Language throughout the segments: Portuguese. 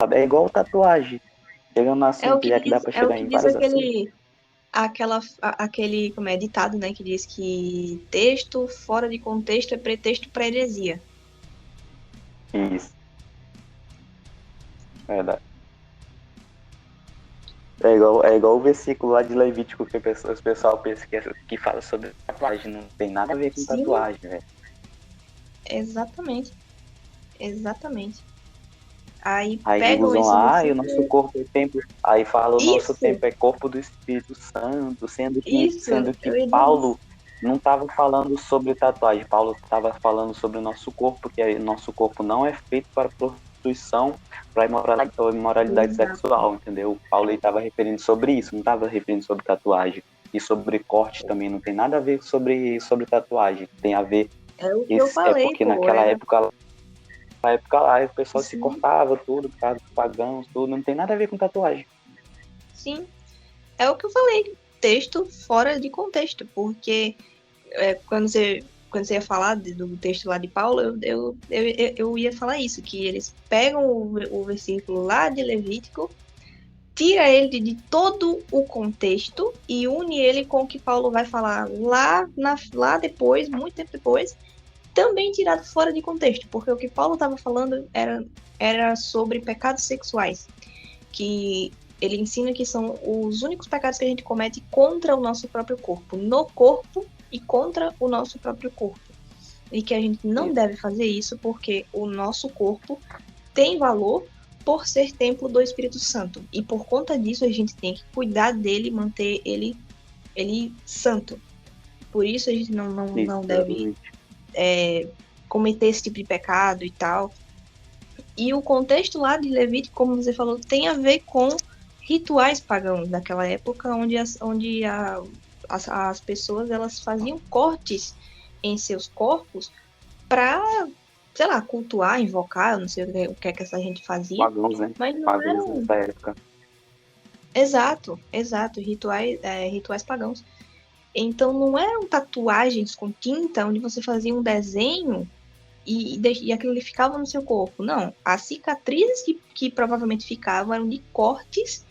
sabe? É igual tatuagem. Chegando no É o assunto, que já que dá diz, pra é o chegar que em diz vários assuntos. aquele, como é, ditado, né, que diz que texto fora de contexto é pretexto para heresia. Isso, é verdade. É igual o versículo lá de Levítico que os pessoal pensa que fala sobre tatuagem. Não tem nada a ver com Sim, tatuagem, velho. exatamente, exatamente. Aí Aí pegam usam esse lá, e o nosso versículo, corpo é templo. Aí fala o nosso isso, templo é corpo do Espírito Santo, sendo que, isso, sendo que eu ia dizer isso. Paulo não estava falando sobre tatuagem. Paulo estava falando sobre o nosso corpo, que nosso corpo não é feito para prostituição, para imoralidade Exato. sexual, entendeu? Paulo estava referindo sobre isso, não estava referindo sobre tatuagem. E sobre corte também não tem nada a ver sobre tatuagem. Tem a ver, É o que eu é falei, porque pô, naquela era época lá o pessoal se sim, cortava tudo, por causa dos pagãos, tudo, não tem nada a ver com tatuagem. sim, é o que eu falei, texto fora de contexto, porque quando você ia falar do texto lá de Paulo, eu ia falar isso, que eles pegam o versículo lá de Levítico, tira ele de todo o contexto e une ele com o que Paulo vai falar lá depois, muito tempo depois, também tirado fora de contexto, porque o que Paulo estava falando era sobre pecados sexuais, que ele ensina que são os únicos pecados que a gente comete contra o nosso próprio corpo, no corpo e contra o nosso próprio corpo. E que a gente não Isso, deve fazer isso porque o nosso corpo tem valor por ser templo do Espírito Santo. E por conta disso a gente tem que cuidar dele, manter ele santo. Por isso a gente isso, não deve exatamente. cometer esse tipo de pecado e tal. E o contexto lá de Levítico, como você falou, tem a ver com rituais pagãos daquela época, as pessoas elas faziam cortes em seus corpos para, sei lá, cultuar, invocar, eu não sei o que é que essa gente fazia, Pagãos, né? mas não Pagãos eram. nessa época. Exato, exato, rituais pagãos. Então não eram tatuagens com tinta onde você fazia um desenho e aquilo ali ficava no seu corpo. Não, as cicatrizes que provavelmente ficavam eram de cortes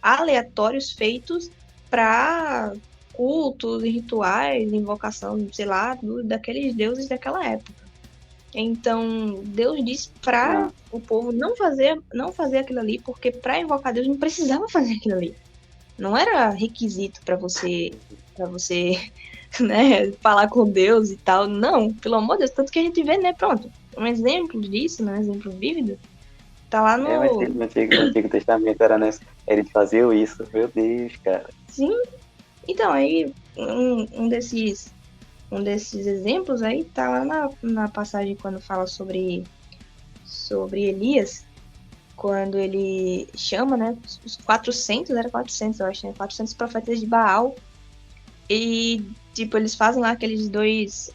aleatórios feitos para cultos e rituais, invocação, sei lá, daqueles deuses daquela época. Então, Deus disse para Ah, o povo não fazer aquilo ali, porque para invocar Deus não precisava fazer aquilo ali. Não era requisito para você, né, falar com Deus e tal. Não, pelo amor de Deus, tanto que a gente vê, né, pronto. Um exemplo disso, né, um exemplo vívido, tá lá mas no. no Antigo Testamento era nessa. Eles faziam isso, meu Deus, cara. Sim, então aí um desses exemplos aí tá lá na passagem quando fala sobre Elias, quando ele chama, né, os 400, era 400, eu acho, né, 400 profetas de Baal. E, tipo, eles fazem lá aqueles dois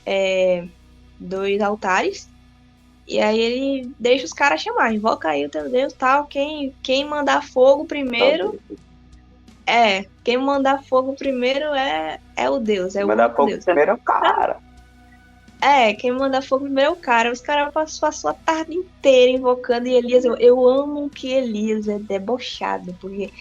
altares. E aí ele deixa os caras chamar. Invoca aí o teu Deus, tal. Quem mandar fogo Tá primeiro doido. Quem mandar fogo primeiro é o Deus, é o Mandar único fogo Deus. primeiro é o cara. Quem mandar fogo primeiro é o cara. Os caras passou a tarde inteira invocando e Elias. Eu amo que Elias é debochado, porque,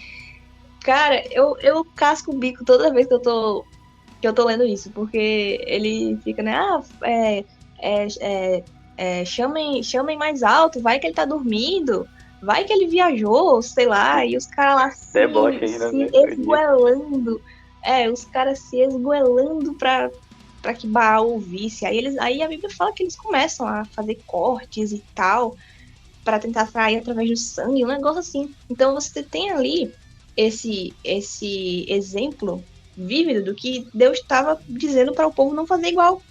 cara, eu casco o bico toda vez que eu tô lendo isso, porque ele fica, né? É, é, chamem mais alto, vai que ele tá dormindo, vai que ele viajou, sei lá, e os caras lá Deboche ainda, se né? Tadinho. esgoelando, os caras se esgoelando pra que Baal ouvisse. Aí a Bíblia fala que eles começam a fazer cortes e tal, para tentar atrair através do sangue, um negócio assim. Então você tem ali esse exemplo vívido do que Deus estava dizendo para o povo não fazer igual.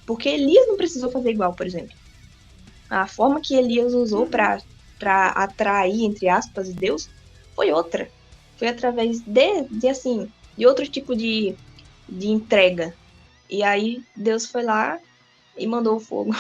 Porque Elias não precisou fazer igual, por exemplo. A forma que Elias usou Uhum. para atrair, entre aspas, Deus foi outra. Foi através de outro tipo de entrega. E aí Deus foi lá e mandou o fogo.